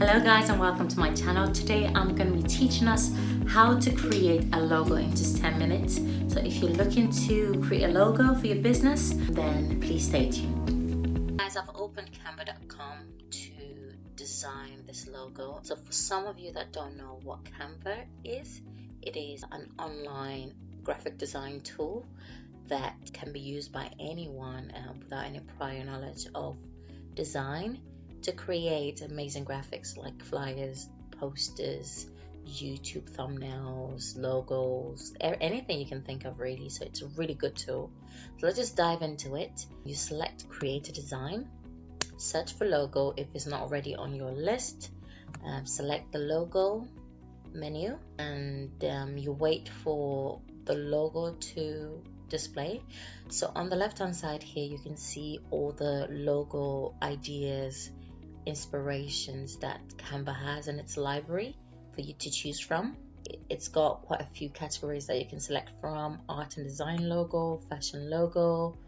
Hello guys and welcome to my channel. Today I'm going to be teaching us how to create a logo in just 10 minutes. So if you're looking to create a logo for your business, then please stay tuned. Guys, I've opened canva.com to design this logo. So for some of you that don't know what Canva is, it is an online graphic design tool that can be used by anyone without any prior knowledge of design to create amazing graphics like flyers, posters, YouTube thumbnails, logos, anything you can think of really. So it's a really good tool. So let's just dive into it. You select create a design, search for logo if it's not already on your list, select the logo menu, and you wait for the logo to display. So on the left hand side here you can see all the logo ideas, inspirations that Canva has in its library for you to choose from. It's got quite a few categories that you can select from: art and design logo, fashion logo,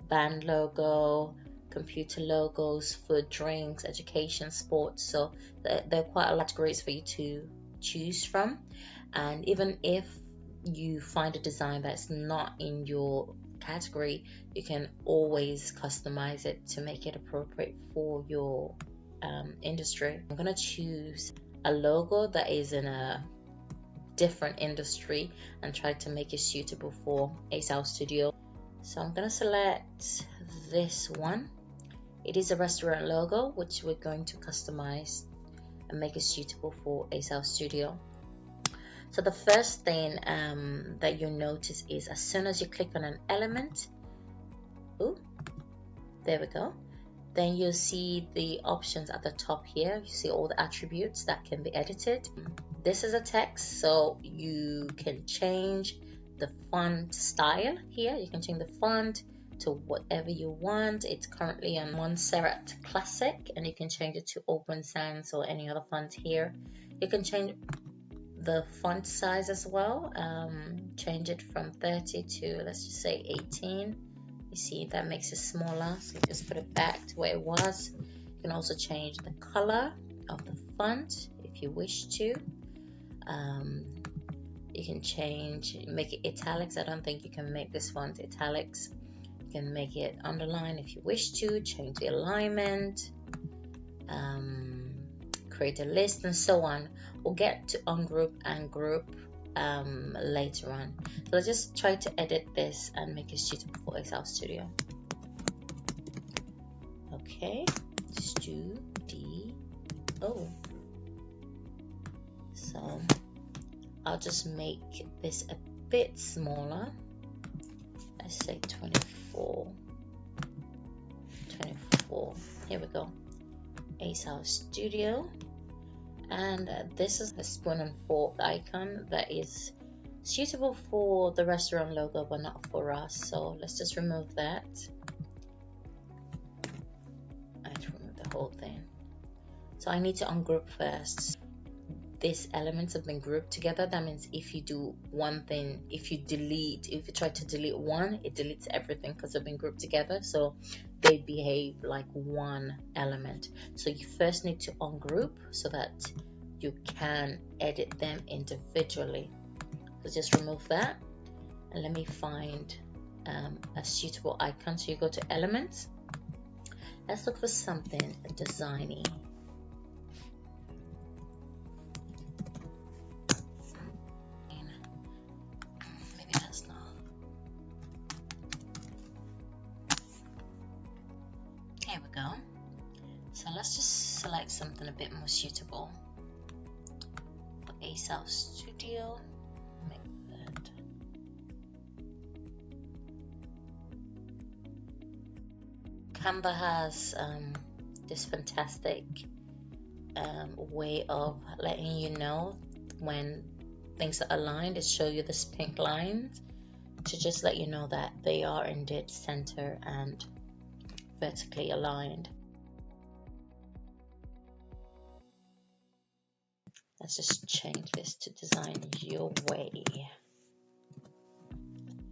band logo, computer logos, food, drinks, education, sports. So there are quite a lot of categories for you to choose from. And even if you find a design that's not in your category, you can always customize it to make it appropriate for your industry. I'm gonna choose a logo that is in a different industry and try to make it suitable for ACEHOUSE Studio. So I'm gonna select this one. It is a restaurant logo which we're going to customize and make it suitable for ACEHOUSE Studio. So the first thing that you'll notice is as soon as you click on an element, there we go, then you'll see the options at the top here. You see all the attributes that can be edited. This is a text, so you can change the font style here. You can change the font to whatever you want. It's currently on Montserrat Classic, and you can change it to Open Sans or any other font here. You can change the font size as well, change it from 30 to, let's just say, 18. You see that makes it smaller, so just put it back to where it was. You can also change the color of the font if you wish to. You can make it italics. I don't think you can make this font italics. You can make it underline if you wish to, change the alignment, create a list, and so on. We'll get to ungroup and group later on. So let's just try to edit this and make it suitable for ACEHOUSE Studio. Okay, Studio. So I'll just make this a bit smaller. Let's say 24. Here we go. ACEHOUSE Studio. And this is a spoon and fork icon that is suitable for the restaurant logo but not for us, so let's just remove that. I have to remove the whole thing. So I need to ungroup first. These elements have been grouped together. That means if you do one thing, if you try to delete one, it deletes everything because they've been grouped together, so they behave like one element. So you first need to ungroup so that you can edit them individually. So just remove that, and let me find a suitable icon. So you go to elements, let's look for something designy. Here we go. So let's just select something a bit more suitable for ACEHOUSE Studio. Make that. Canva has this fantastic way of letting you know when things are aligned. It shows you this pink lines to just let you know that they are indeed center and vertically aligned. Let's just change this to design your way.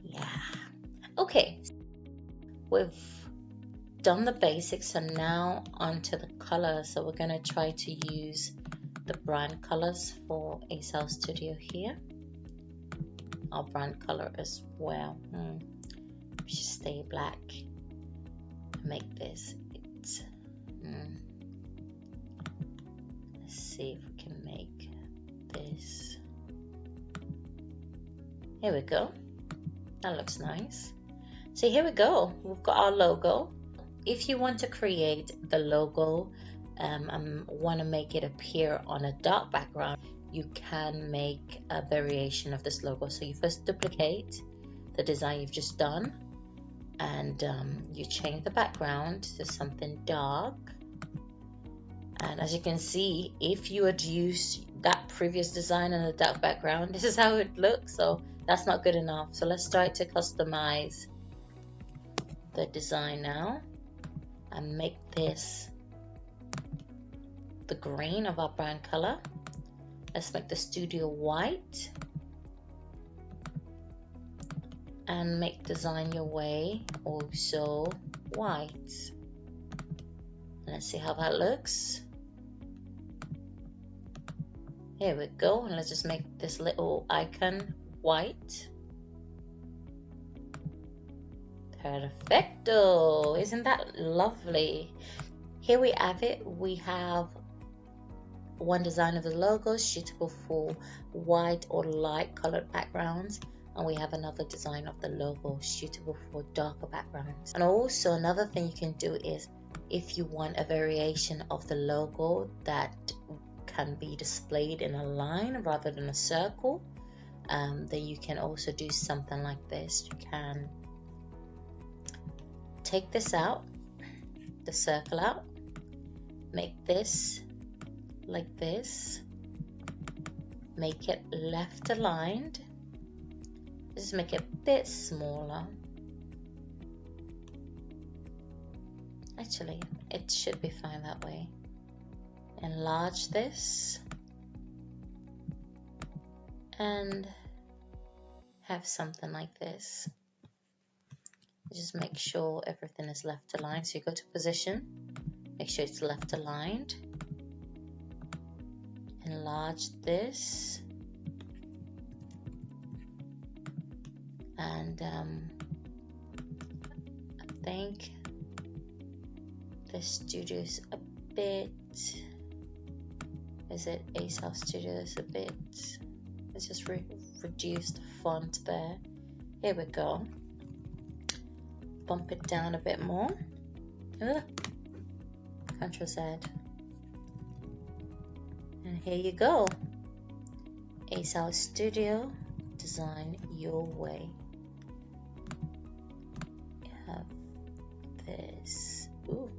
Yeah. Okay. We've done the basics, and now onto the colors. So we're going to try to use the brand colors for ACEHOUSE Studio here. Our brand color as well. We should stay black. Make this. Let's see if we can make this. Here we go. That looks nice. So here we go. We've got our logo. If you want to create the logo and want to make it appear on a dark background, you can make a variation of this logo. So you first duplicate the design you've just done, and you change the background to something dark. And as you can see, if you had used that previous design in a dark background, this is how it looks. So that's not good enough. So let's try to customize the design now and make this the green of our brand color. Let's make the studio white and make design your way also white. Let's see how that looks. Here we go, and let's just make this little icon white. Perfecto! Isn't that lovely? Here we have it. We have one design of the logo suitable for white or light colored backgrounds, and we have another design of the logo suitable for darker backgrounds. And also another thing you can do is, if you want a variation of the logo that can be displayed in a line rather than a circle, then you can also do something like this. You can take this out, the circle out, make this like this, make it left aligned, just make it a bit smaller. Actually, it should be fine that way. Enlarge this and have something like this. Just make sure everything is left aligned. So you go to position, make sure it's left aligned. Enlarge this, and I think the studio is a bit, is it ACEHOUSE Studio is a bit, let's just reduce the font there. Here we go. Bump it down a bit more. Ctrl Z. And here you go. ACEHOUSE Studio, design your way. You have this. Ooh.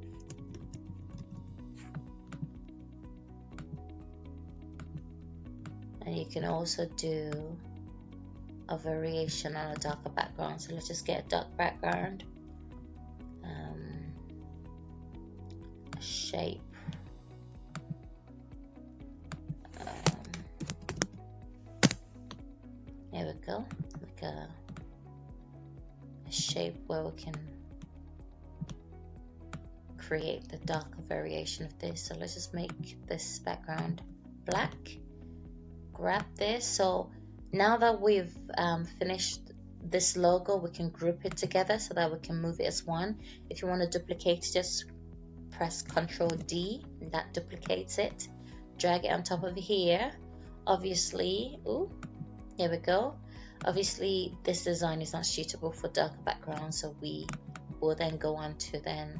And you can also do a variation on a darker background. So let's just get a dark background. A shape. There we go. Like a shape where we can create the darker variation of this. So let's just make this background black. Grab this. So now that we've finished this logo, we can group it together so that we can move it as one. If you want to duplicate, just press Ctrl D, and that duplicates it. Drag it on top of here. Obviously, here we go. Obviously, this design is not suitable for darker backgrounds, so we will then go on to then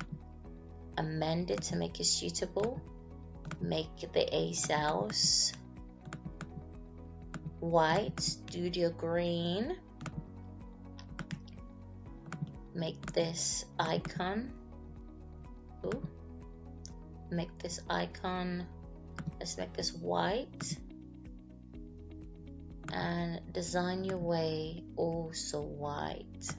amend it to make it suitable. Make the ACEHOUSE white, studio green. Make this icon. Make this icon. Let's make this white. And design your way also white.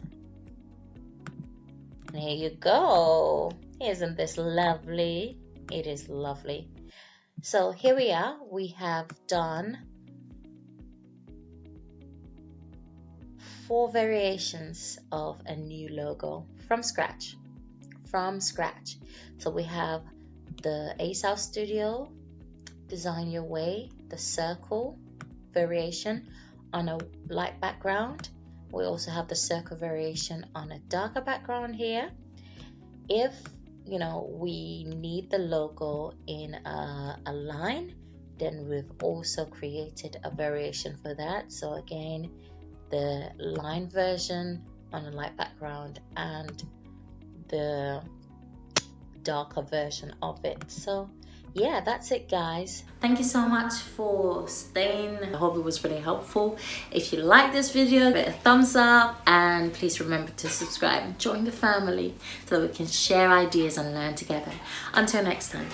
And here you go. Isn't this lovely? It is lovely. So here we are. We have done 4 variations of a new logo from scratch from scratch. So we have the ACEHOUSE Studio, Design Your Way, the circle variation on a light background. We also have the circle variation on a darker background here. If we need the logo in a line, then we've also created a variation for that. So again, the line version on a light background and the darker version of it. So yeah, that's it, guys. Thank you so much for staying. I hope it was really helpful. If you like this video, give it a thumbs up, and please remember to subscribe and join the family so that we can share ideas and learn together. Until next time.